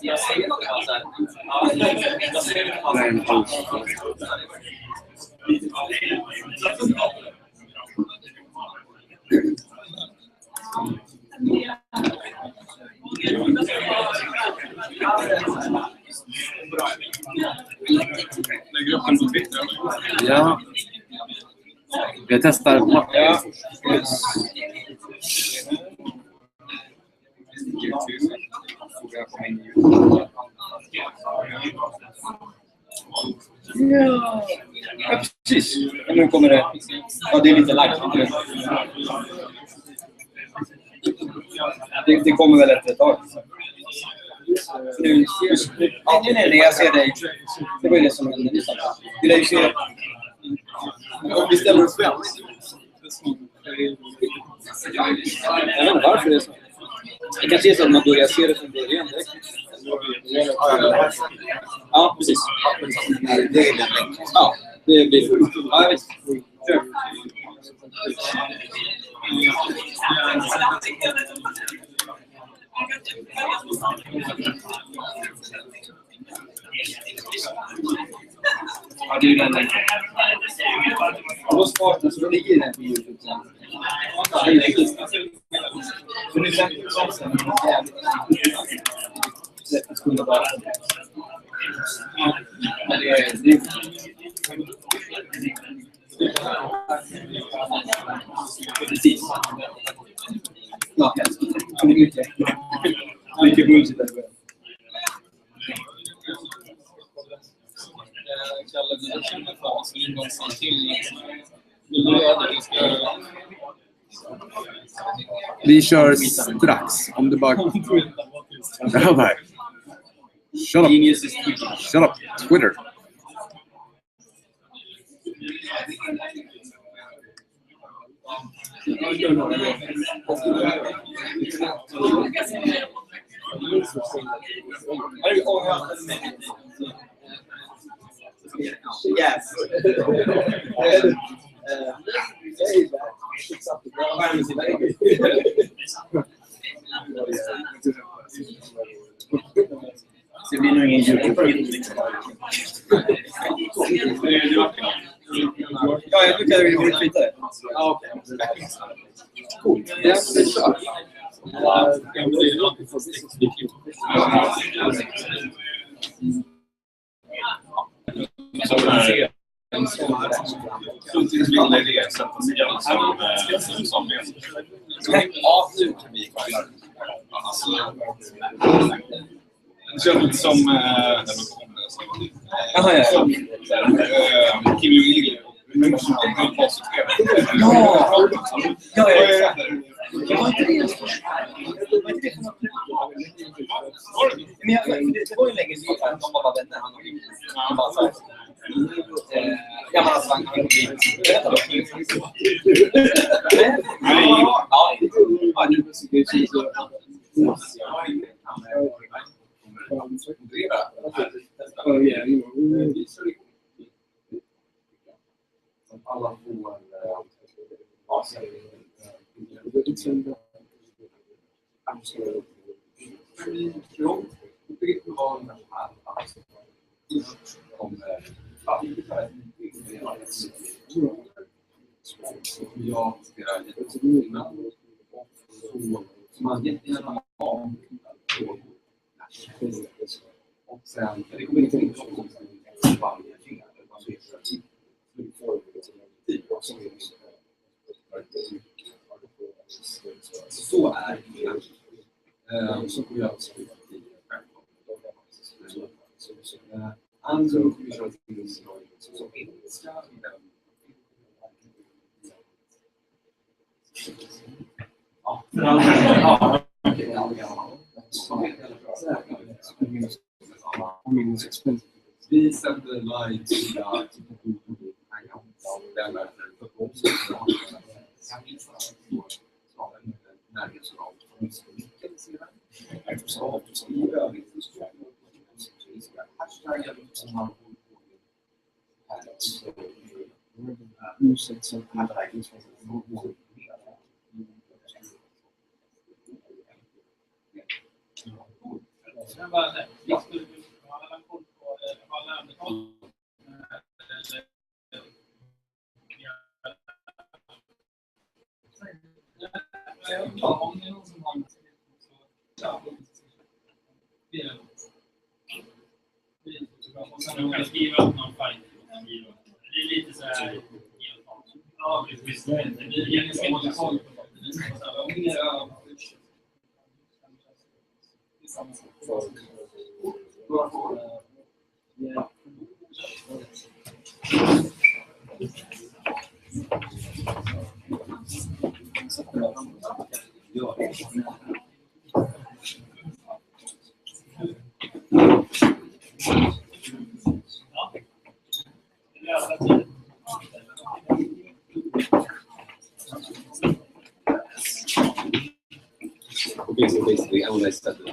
Jag säger något Ja. Jag testar. Ja. Ja, precis. Nu kommer det. Ja, det är lite light. Det kommer väl efter ett tag. Nej, jag ser dig. Det var ju det som hände. Det är ju se. Vi ställer oss fram. Jag vet inte varför det är så. Det kanske är så att man börjar se det från början. Ja, precis. Ja, det blir det. Ja, jag vet. Kör. Ja, det är ju den där. Då sparar så då ligger den på YouTube. Ja, det är riktigt. Så nu släpper vi oss sen. Det skulle vara. Men det är... Precis. Ja, det är mycket bullshit där. Kalle, du känner för oss. Vill du någonstans till? Vill du göra det? Vi kör strax. Om det bara... Shut up. Shut up. Twitter. Yes. Det blir nog ingen YouTube. Ja, jag brukar ju retweeta det. Ja, okej. Cool. Yes, det är klart. Det känns lite som Kim Jong-il. Det var inte det. Men det var ju länge sedan de var vänner. Han bara så här. Jag bara svang. Alla får man jättegärna ha och sen det kommer inte in varje fingar så är det så får jag andra som minskar vi sänder live till De kan skriva upp någon fajn. Det är lite så här. Ja, visst. Det är jättesvårt. Okay, so basically, I said that we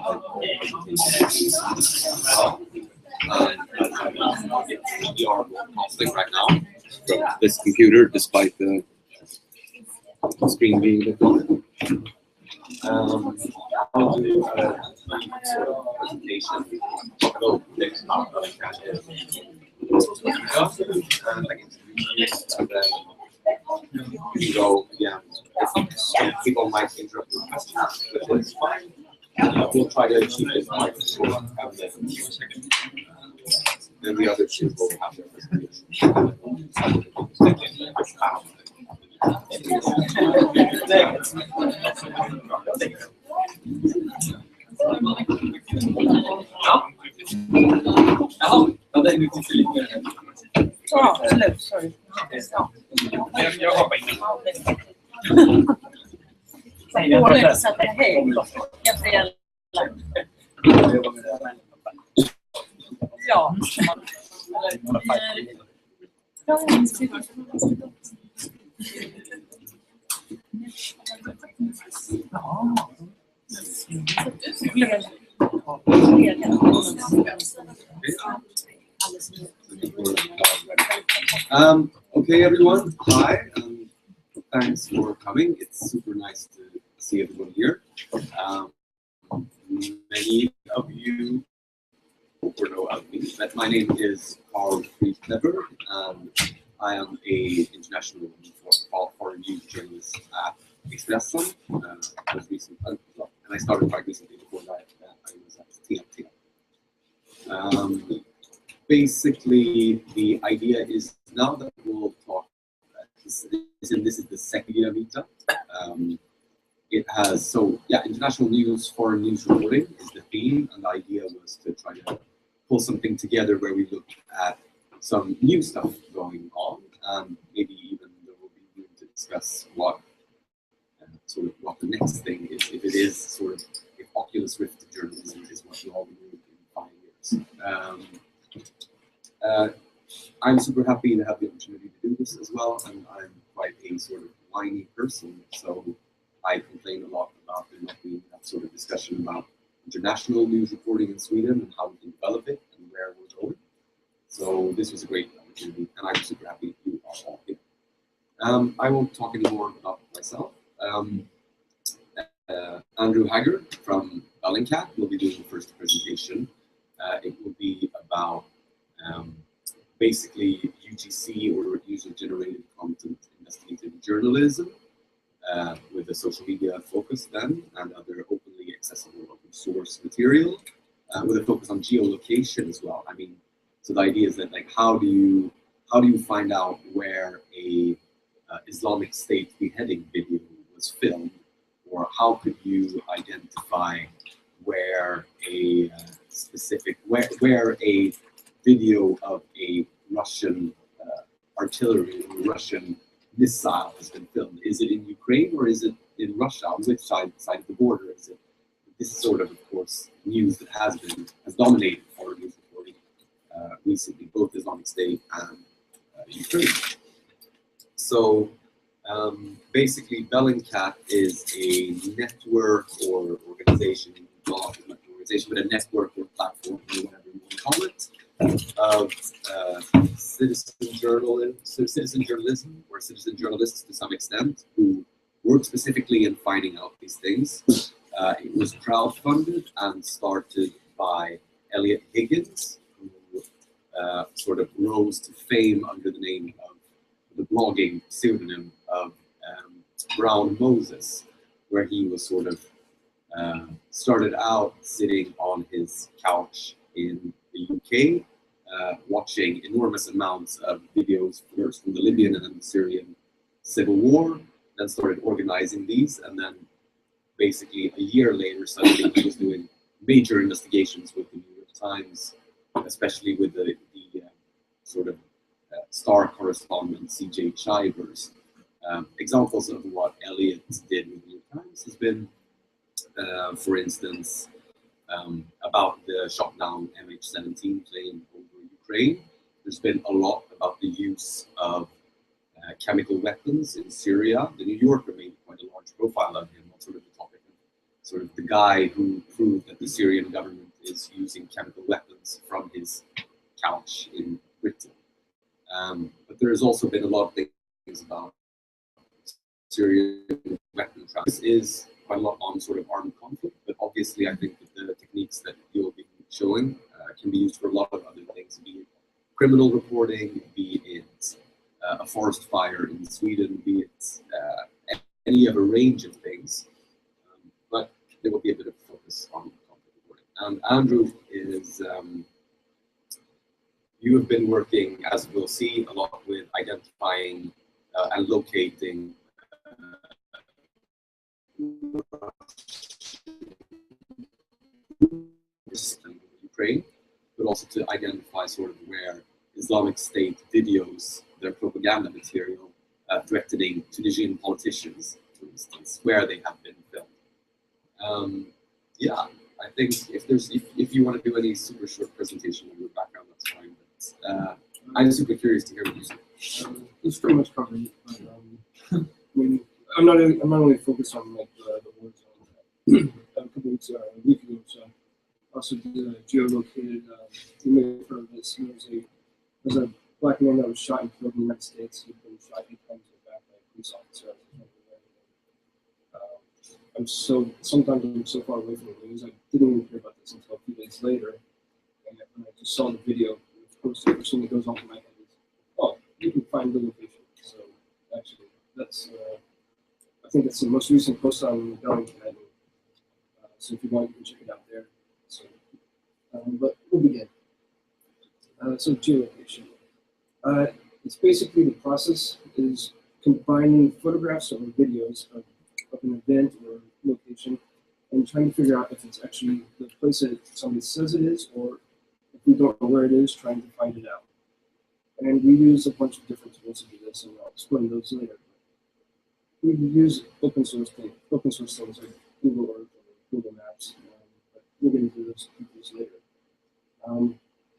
are broadcasting right now from this computer, despite the screen being a bit long. I'll do a sort of presentation about this and then we go again. People might interrupt the questions, but it's fine. We'll try to keep it quiet and the other two will have their presentation. Sorry. Jag hoppar in. Ja. Okay, everyone. Hi. Thanks for coming. It's super nice to see everyone here. Many of you know of me, but my name is Carl Friedlever. I am a international foreign news journalist at Utrikestema. And I started quite recently. Before that, I was at TNT. Basically, the idea is now that we'll talk. This is the second year Meetup. It has international news, foreign news reporting is the theme, and the idea was to try to pull something together where we look at some new stuff going on, and maybe even there will be room to discuss what the next thing is. If it is sort of if Oculus Rift journalism is what we all need in 5 years. I'm super happy to have the opportunity to do this as well, and I'm quite a sort of whiny person, so I complain a lot about there not being that sort of discussion about international news reporting in Sweden and how we can develop it and where we're going. So this was a great opportunity, and I'm super happy you are all here. I won't talk anymore about myself. Andrew Haggard from Bellingcat will be doing the first presentation. It will be about basically UGC, or user-generated content investigative journalism, with a social media focus then, and other openly accessible open source material, with a focus on geolocation as well. I mean, so the idea is that, like, how do you find out where a Islamic State beheading video was filmed, or how could you identify where a where a video of a Russian artillery, Russian missile has been filmed? Is it in Ukraine or is it in Russia? On which side of the border is it? This is sort of course, news that has dominated foreign news reporting recently, both Islamic State and Ukraine. So basically, Bellingcat is a network or organization, not an organization, but a network or platform, or whatever you want to call it, of citizen journalism or citizen journalists to some extent who work specifically in finding out these things. It was crowdfunded and started by Elliot Higgins, who sort of rose to fame under the name of the blogging pseudonym of Brown Moses, where he was sort of started out sitting on his couch in the UK, watching enormous amounts of videos first from the Libyan and then the Syrian civil war, then started organizing these, and then basically a year later suddenly he was doing major investigations with the New York Times, especially with the sort of star correspondent C.J. Chivers. Examples of what Elliot did with the New York Times has been, for instance, about the shot down MH17 plane over Ukraine. There's been a lot about the use of chemical weapons in Syria. The New Yorker made quite a large profile of him, on sort of the topic of sort of the guy who proved that the Syrian government is using chemical weapons from his couch in Britain. But there has also been a lot of things about Syrian weapon trafficking. This is quite a lot on sort of armed conflict, but obviously I think that the techniques that you'll be showing can be used for a lot of other things, be it criminal reporting, be it a forest fire in Sweden, be it any other range of things. But there will be a bit of focus on conflict reporting. And Andrew is, you have been working, as we'll see, a lot with identifying and locating Ukraine, but also to identify sort of where Islamic State videos, their propaganda material, threatening Tunisian politicians, for instance, where they have been filmed. Yeah, I think if you want to do any super short presentation on your background, that's fine. But I'm super curious to hear what you say. It's pretty much covered. But, I mean, I'm not only focused on like the war zone. A couple weeks, a week ago, so also geolocated. You may have heard of this. There's a black man that was shot and killed in the United States. He'd been shot 8 times in the back by a police officer. Sometimes I'm so far away from the news. I didn't even hear about this until a few days later. And when I just saw the video, the first thing that goes off in my head is, oh, you can find the location. So actually, that's I think it's the most recent post on Academy. So if you want, you can check it out there. So, but we'll begin. So geolocation. It's basically the process is combining photographs or videos of an event or location and trying to figure out if it's actually the place that somebody says it is, or if we don't know where it is, trying to find it out. And we use a bunch of different tools to do this, and I'll explain those later. We use open source things like Google Earth or Google Maps, but we'll get into those later.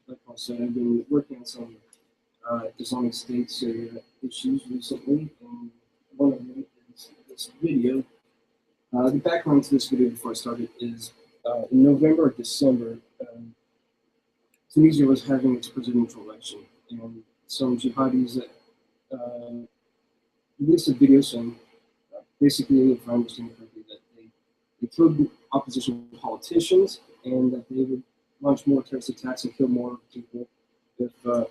Like I said, I've been working on some Islamic State Syria issues recently, and one of them is this video. The background to this video before I started is in November or December, Tunisia was having its presidential election, and some jihadis that released a video saying, basically, if I understand correctly, that they killed opposition politicians and that they would launch more terrorist attacks and kill more people if the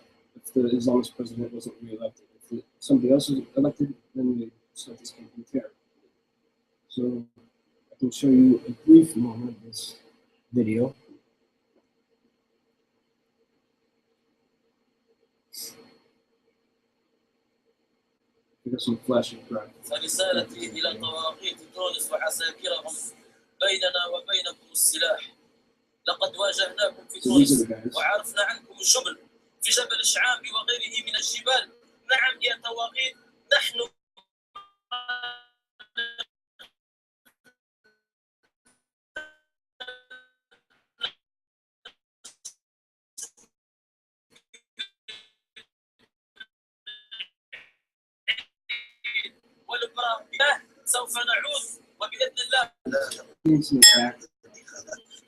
Islamist president wasn't re-elected. If somebody else was elected, then they start this campaign terror. So I can show you a brief moment of this video. We got some flashing crack. فرسالتي إلى طواغيت تونس وعساكرهم بيننا وبينكم السلاح. لقد واجهناكم في تونس وعرفنا عنكم الجبل في جبل الشعابي وغيره من الجبال. نعم يا طواغيت، نحن ولبراه سوف نعود وبإذن الله.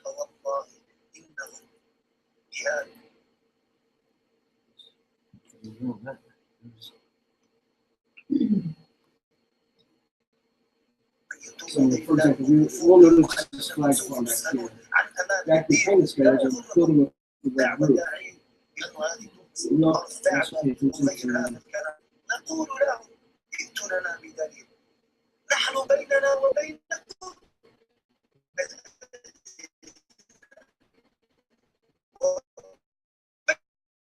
والله إنهم بهذا. So, for example, we will notice this flag from back here. back behind this guy, there's a building with the red roof. We also pay attention to نقول لهم ائتوا لنا بدليل نحن بيننا وبينكم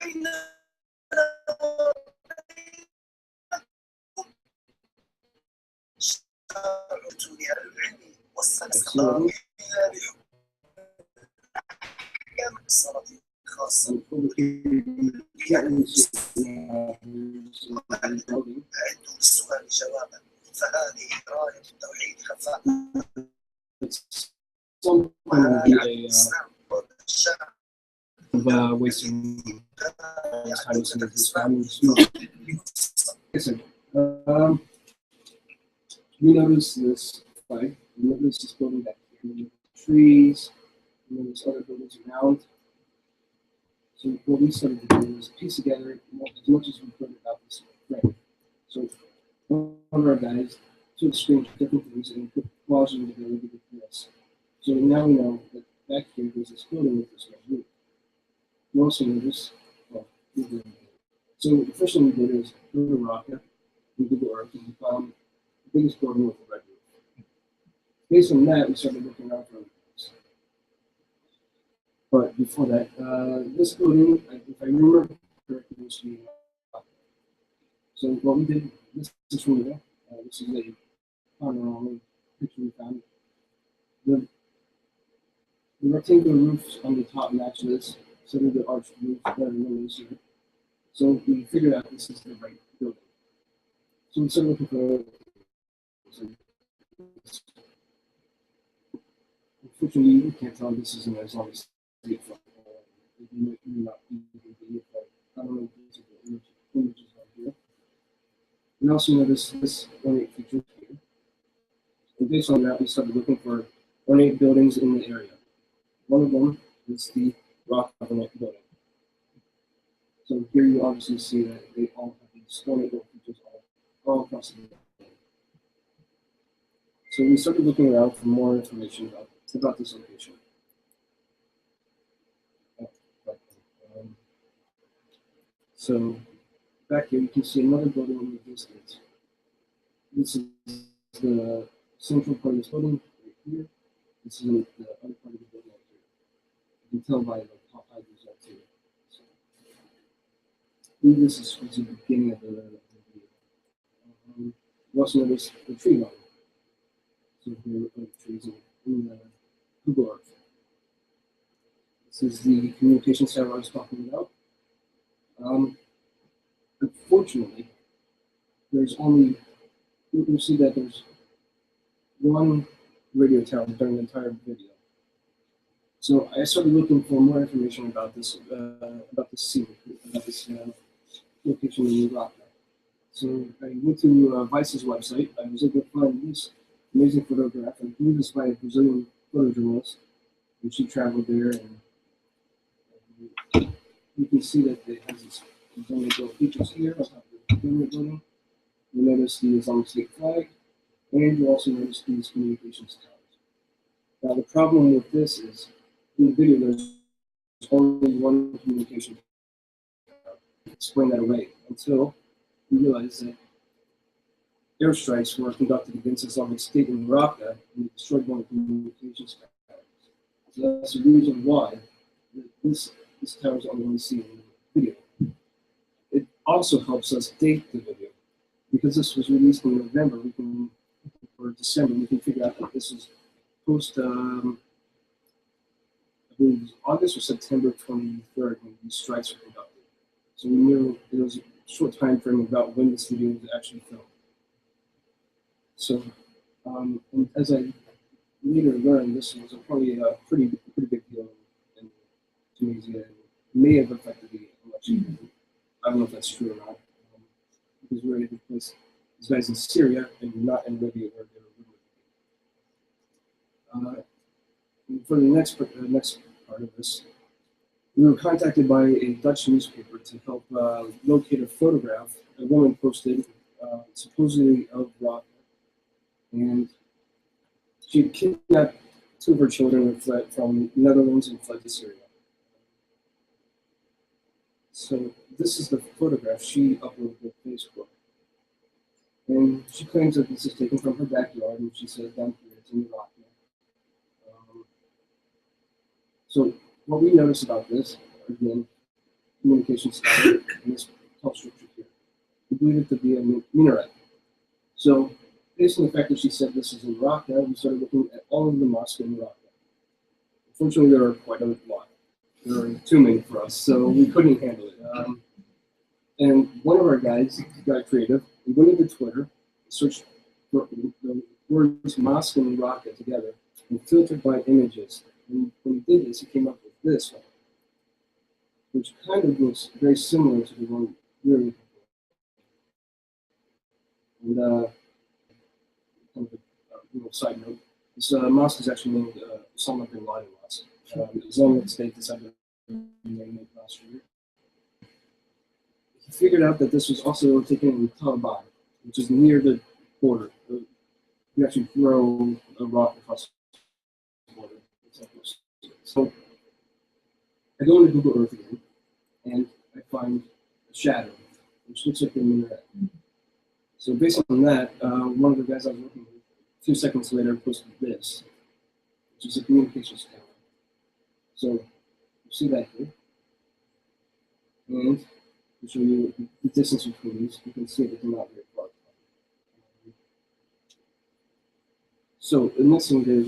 بيننا شرعتني العلم والصلاة إلا بحكم أحكام الصلاة خاصة أعدوا السؤال جوابا فهذه راية التوحيد خفاء wasting time listening to this family. Listen, we notice this flag, we notice this building back here, we notice trees, we notice other buildings around. So what we started to do is piece together as much as we could about this frame. So one of our guys took screens of different things and put collage them together to get this. So now we know that back here there's this building with this red roof. We also noticed, so the first thing we did is go to Raqqa, we did the Earth, and we found the biggest building with a red roof. Based on that, we started looking around for things. But before that, this building, if I remember correctly, was to be Raqqa. So what we did, this is from there. This is a panorama picture we found. The rectangular roofs on the top match this. So the arched roof windows here. So we figured out this is the right building. So we started looking for. Unfortunately, you can't tell this isn't as long as it from. You may not be it, but I don't know if the images right here. We also noticed this ornate feature here. And based on that, we started looking for ornate buildings in the area. One of them is the rock ornate building. So here you obviously see that they all have these ornate features all across the building. So we started looking around for more information about this location. So back here you can see another building in the distance. This is the central part of this building right here. This is the other part of the building right here. You can tell by how high these are too. So, this is the beginning of the video. You also notice the tree line. So here we look at the trees in the Google Earth. This is the communication center I was talking about. Unfortunately, there's only, you'll see that there's one radio tower during the entire video. So I started looking for more information about this scene, about this location in Raqqa. So I went to Vice's website. I was able to find this amazing photograph. I believe this by a Brazilian photojournalist, and she traveled there, and you can see that it has these Islamic features here on top of the building. You notice the Islamic State flag, and you also notice these communications towers. Now the problem with this is, in the video there's only one communication tower. Explain that away until we realize that airstrikes were conducted against Islamic State in Raqqa and destroyed one of the communications towers. So that's the reason why this tower is only one seen in the video. It also helps us date the video. Because this was released in November, or December, we can figure out that this is post, I believe it was August or September 23rd when these strikes were conducted. So we knew there was a short time frame about when this video was actually filmed. So, and as I later learned, this was probably a pretty big deal in Tunisia, and may have affected the election. I don't know if that's true or not. Because we're able to place these guys in Syria and not in Libya where they were. For the next part of this, we were contacted by a Dutch newspaper to help locate a photograph a woman posted supposedly of Raqqa, and she had kidnapped two of her children had fled from the Netherlands and fled to Syria. So this is the photograph she uploaded to Facebook. And she claims that this is taken from her backyard, and she says down here it's in Iraq now. So what we notice about this, again, communication style in this tall structure here, we believe it to be a minaret. So based on the fact that she said this is in Raqqa, we started looking at all of the mosques in Raqqa. Unfortunately, there are quite a lot. There are too many for us, so we couldn't handle it. And one of our guys got creative. We went into Twitter, searched for the words mosque and Raqqa together, and filtered by images. And when he did this, he came up with this one, which kind of looks very similar to the one we're looking for. And kind of a little side note, this mosque is actually named Osama bin Laden Mosque. The Islamic State decided to name it last year. He figured out that this was also taken in Taliban, which is near the border. You actually throw a rock across the border. So I go into Google Earth again, and I find a shadow, which looks like a minaret. So based on that, one of the guys I was working with, a few seconds later, posted this, which is a communications tower. So you see that here, and to show you the distance between these, you can see that they're not very far. So the next thing is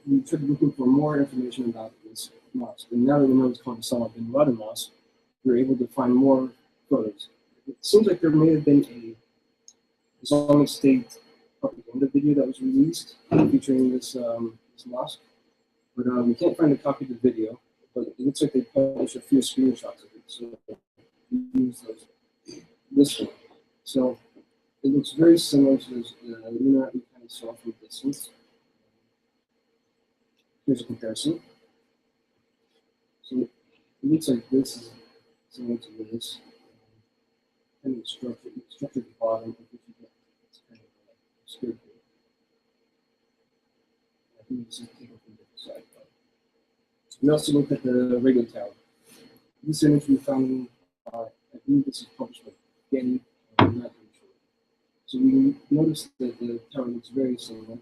we tried looking for more information about this mosque. And now that we know it's called the Osama bin Laden Mosque, we're able to find more photos. It seems like there may have been a Islamic State propaganda video that was released featuring this mosque, but we can't find a copy of the video. But it looks like they published a few screenshots of it, so we use those. This one, so it looks very similar to this minaret we kind of saw from a distance. Here's a comparison. So it looks like this is similar to this. Kind of structure at the bottom. It's kind of obscured here. I think this is taken from the different side. We also looked at the radio tower. This image we found, I believe this is published by Getty, I'm not really sure. So we noticed that the tower looks very similar.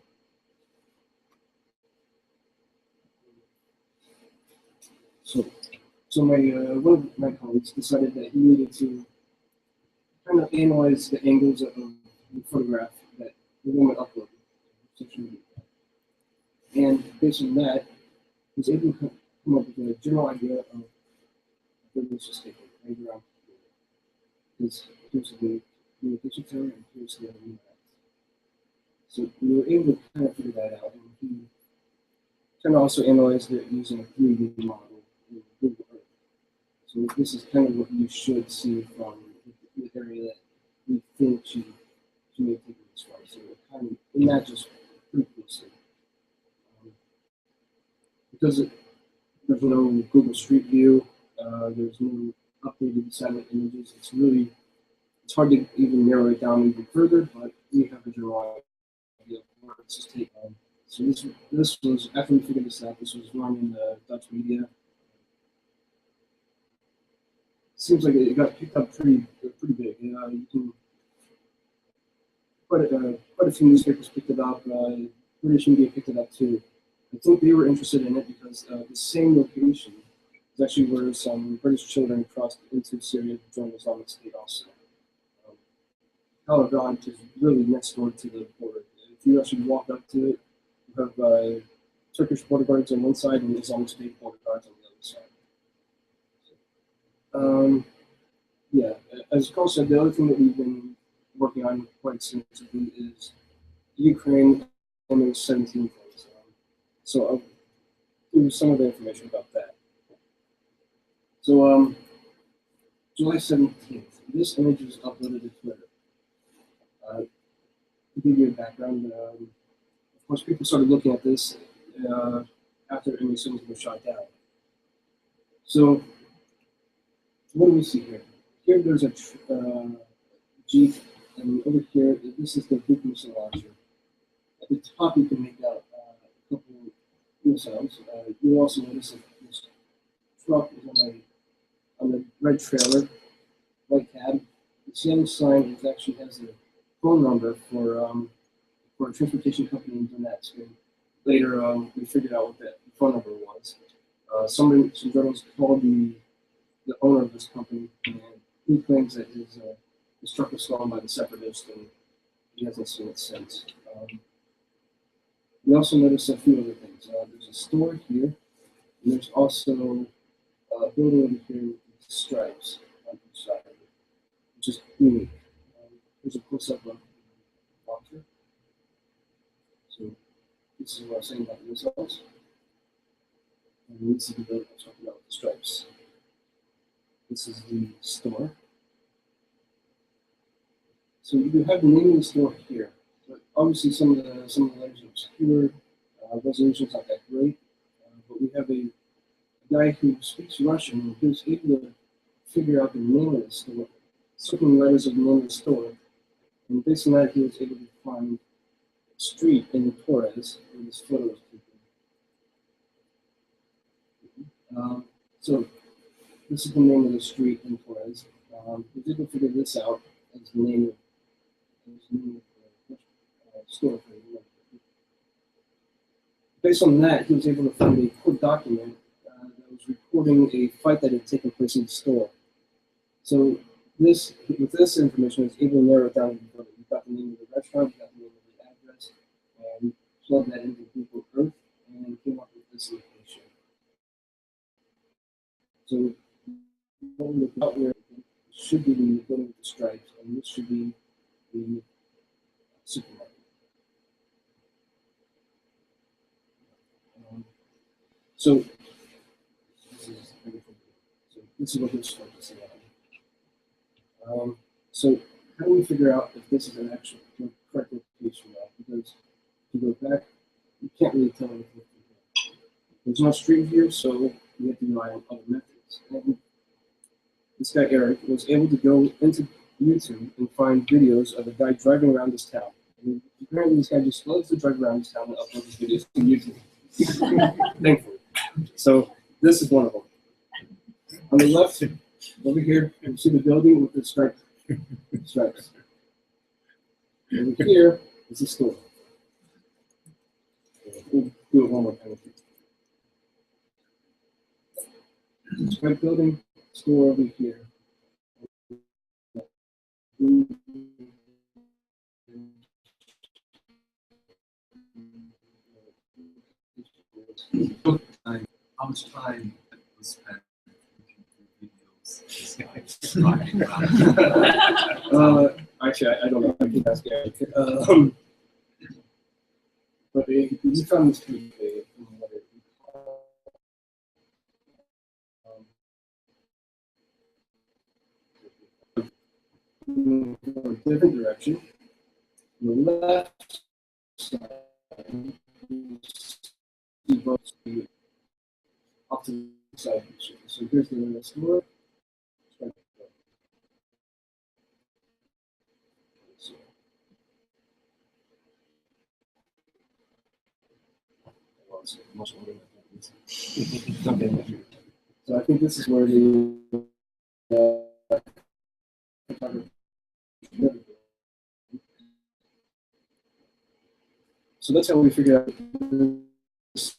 So my one of my colleagues decided that he needed to kind of analyze the angles of the photograph that the woman uploaded to social media. And based on that, he was able to come up with a general idea of where this was taken, right around here. Because here's the communication tower and here's the other minaret. So we were able to kind of figure that out, and he kind of also analyzed it using a 3D model in Google Earth. So this is kind of what you should see from the area that we think she may have taken this from. So it kind of it matches pretty closely. Because there's no Google Street View, there's no updated satellite images. It's hard to even narrow it down even further, but we have a general idea of where it's just taken. So this was, after we figured this out, this was run in the Dutch media. Seems like it got picked up pretty big. You can quite a few newspapers picked it up. British media picked it up too. I think they were interested in it because the same location is actually where some British children crossed into Syria to join the Islamic State also. Taliban is really next door to the border. If you actually walk up to it, you have Turkish border guards on one side and Islamic State border guards on the other side. Yeah, as Carl said, the other thing that we've been working on quite extensively is Ukraine MH17 things. So I'll give you some of the information about that. So July 17th, this image was uploaded to Twitter. To give you a background, of course, people started looking at this after MH17 was shot down. So what do we see here? Here there's a Jeep, and over here, this is the Big missile launcher. At the top, you can make out a couple themselves. You also notice that this truck is on the red trailer, white cab. This yellow sign actually has a phone number for a transportation company in Donetsk. And later, we figured out what that phone number was. Some journalists called the owner of this company, and he claims that his truck was stolen by the separatists, and he hasn't seen it since. We also noticed a few other things. There's a store here, and there's also a building over here with stripes on each side of it, which is unique. Here's a close-up of the launcher. So this is what I was saying about the results. And this is the building I was talking about with the stripes. This is the store. So you have the name of the store here. But obviously, some of the letters are obscure. Resolution's not that great. But we have a guy who speaks Russian, and he was able to figure out the name of the store, certain letters of the name of the store. And based on that, he was able to find a street in Torres where this photo was taken. So this is the name of the street in Torres. He was able to figure this out as the name of the store. Based on that, he was able to find a court document that was recording a fight that had taken place in the store. So with this information, he was able to narrow it down even further. We got the name of the restaurant, we got the name of the address, and plugged that into Google Earth, and came up with this location. So what we look out here should be the building with the stripes, and this should be the supermarket. So this is what this starts to say. So how do we figure out if this is an actual correct location now? Because if you go back, you can't really tell anything from here. There's no street view, so we have to rely on other methods. And this guy Eric was able to go into YouTube and find videos of a guy driving around this town. And apparently this guy just loves to drive around this town and upload his videos to YouTube. Thankfully. So this is one of them. On the left, over here, you see the building with the stripes. Over here is the store. We'll do it one more time. Stripe building, store over here. How much time was spent looking through videos? Actually, I don't know. I can ask Eric. But we found this pretty big. A different direction. On the left side, off to the side. So here's the store. So I think this is where the so that's how we figure out this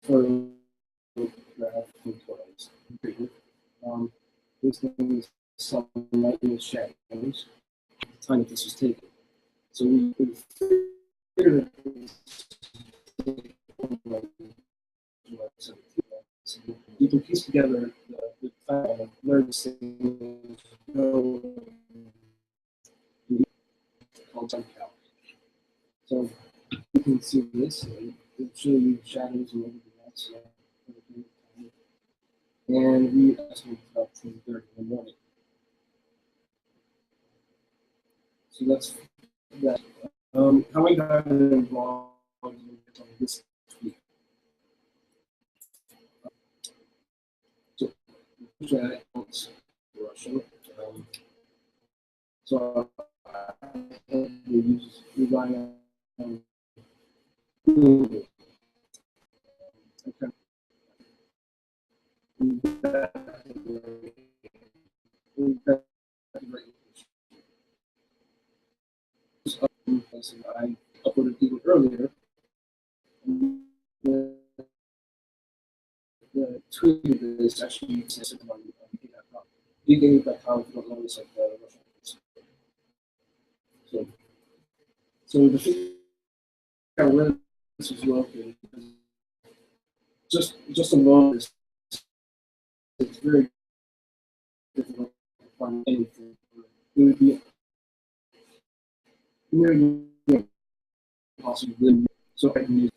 photograph from Torres. This thing is some light in the shadows at the time that this was taken. So we figured you can piece together the fact of where this thing go called jump out. So you can see this, and it'll show you shadows and everything else. And we estimated about 10:30 in the morning. So that's that. How I got involved on this tweet. So I don't Russian. So I had to rely on Okay. I uploaded even earlier. The tweet is actually on Meetup.com. Meetup.com, if you don't know, it's like the Russian. So the thing where this is located, just alone, it's very difficult to find anything. It would be nearly impossible. So I can use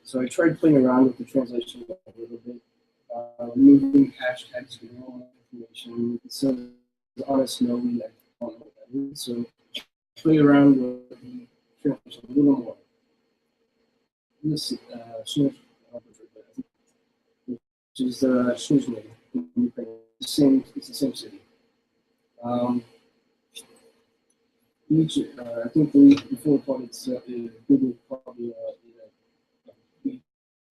so I tried playing around with the translation a little bit, removing hashtags for all information. It says honest no, I don't know what that is. So play around with the translation a little more. This which is Shuzhny, it's the same city. I think before called it Google probably beach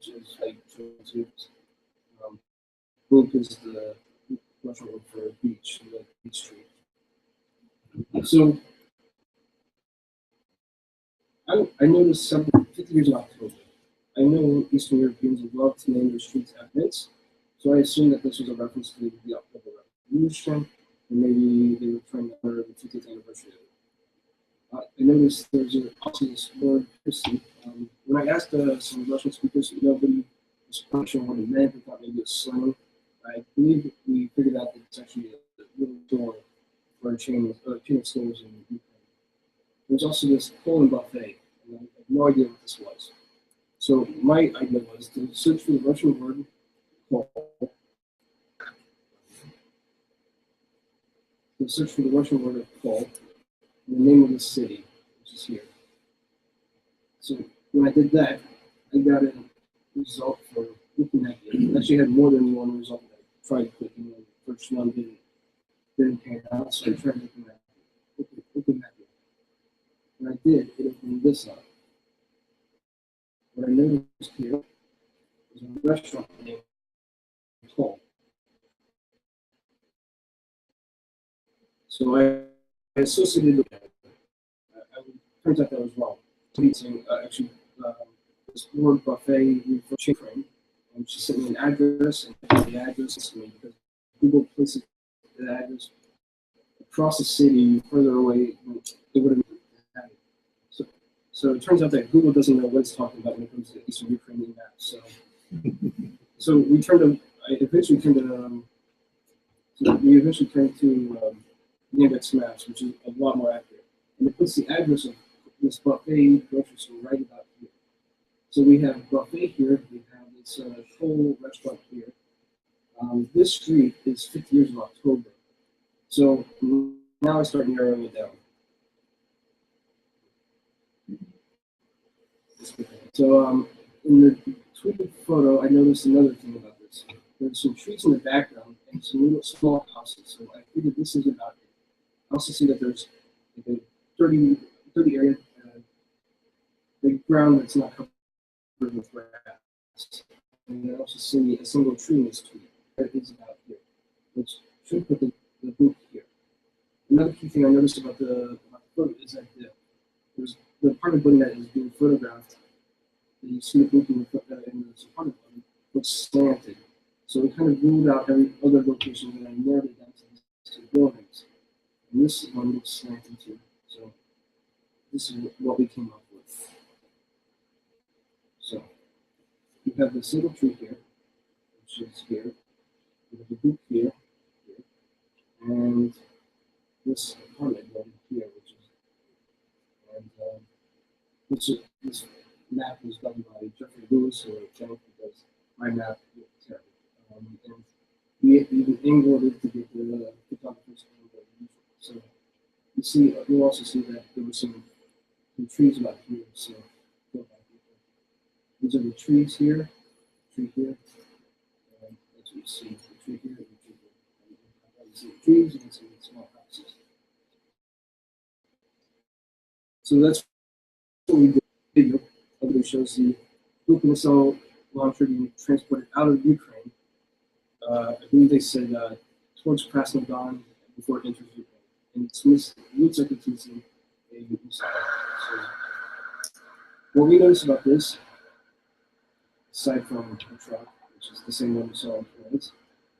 is like Book is the Russian word for beach, like beach street. So I noticed something 50 years in October. I know Eastern Europeans love to name their streets events, so I assumed that this was a reference to the October Revolution, and maybe they were trying to honor the 50th anniversary of it. I noticed there's also this word history. When I asked some Russian speakers, nobody was quite sure what it meant. They thought maybe it's slang. I believe we figured out that it's actually a little door for a chain of stores in Ukraine. There's also this Poland buffet, and I had no idea what this was. So my idea was to search for the Russian word "kol." To search for the Russian word "kol" and the name of the city, which is here. So when I did that, I got a result for looking at it. I actually had more than one result that I tried clicking on. The first one didn't pan out, so I tried looking at it. When I did, it opened this up. What I noticed here was a restaurant named Toll. So I associated it. Turns out that was wrong. Actually, this word buffet for chain frame, and she sent me an address, and the address is me because Google places the address across the city, further away. It would have had it. So it turns out that Google doesn't know what it's talking about when it comes to Eastern Ukrainian maps. So we eventually turned to Yandex Maps, which is a lot more accurate, and it puts the address of this buffet grocery store right about here. So we have buffet here. We have this whole restaurant here. This street is 50 years of October. So now I start narrowing it down. So in the tweeted photo, I noticed another thing about this. There's some trees in the background and some little small houses. So I figured this is about it. I also see that there's like a 30 area, the ground that's not covered with grass. And I also see a single tree in this tweet. That is about here, which should put the boot here. Another key thing I noticed about the photo is that there's the part of the building that is being photographed. You see the boot in the part of the building looks slanted. So we kind of ruled out every other location and I narrowed it down to these two buildings. And this one looks slanted too. So this is what we came up with. So we have the single tree here, which is here. We have the boot here, and this apartment building here, which is, and this map was done by Jeffrey Lewis, who I thank because my map is terrible. And we even angled it to get the photographers angle. So you see, you'll also see that there were some trees about here. So these are the trees here, tree here, and that's what you see. The tree here, and the tree here. And you see the trees and you see the small houses. So that's what we did. Video that shows the group missile launcher being transported out of Ukraine. I believe they said towards Krasnodar before it enters Ukraine. And it looks like it's using a missile. So, what we noticed about this, aside from the truck, which is the same one we saw in France,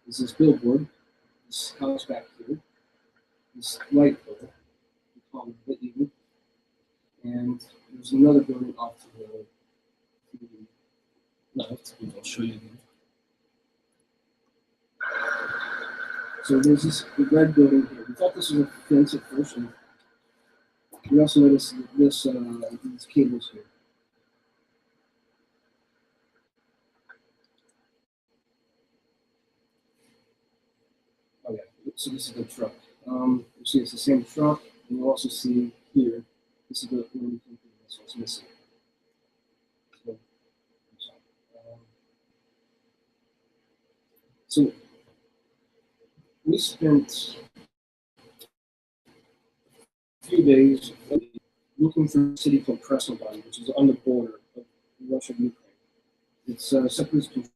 is this billboard, this house back here, this light pole, we call it the Eagle, and there's another building off to the left, which I'll show you again. So there's this red building here. We thought this was a fence at first, and we also noticed this these cables here. Oh yeah, so this is the truck. You see it's the same truck, and you'll also see here, this is the one so it's missing. So we spent a few days looking for a city called Krasnodar, which is on the border of Russia and Ukraine. It's separatist controlled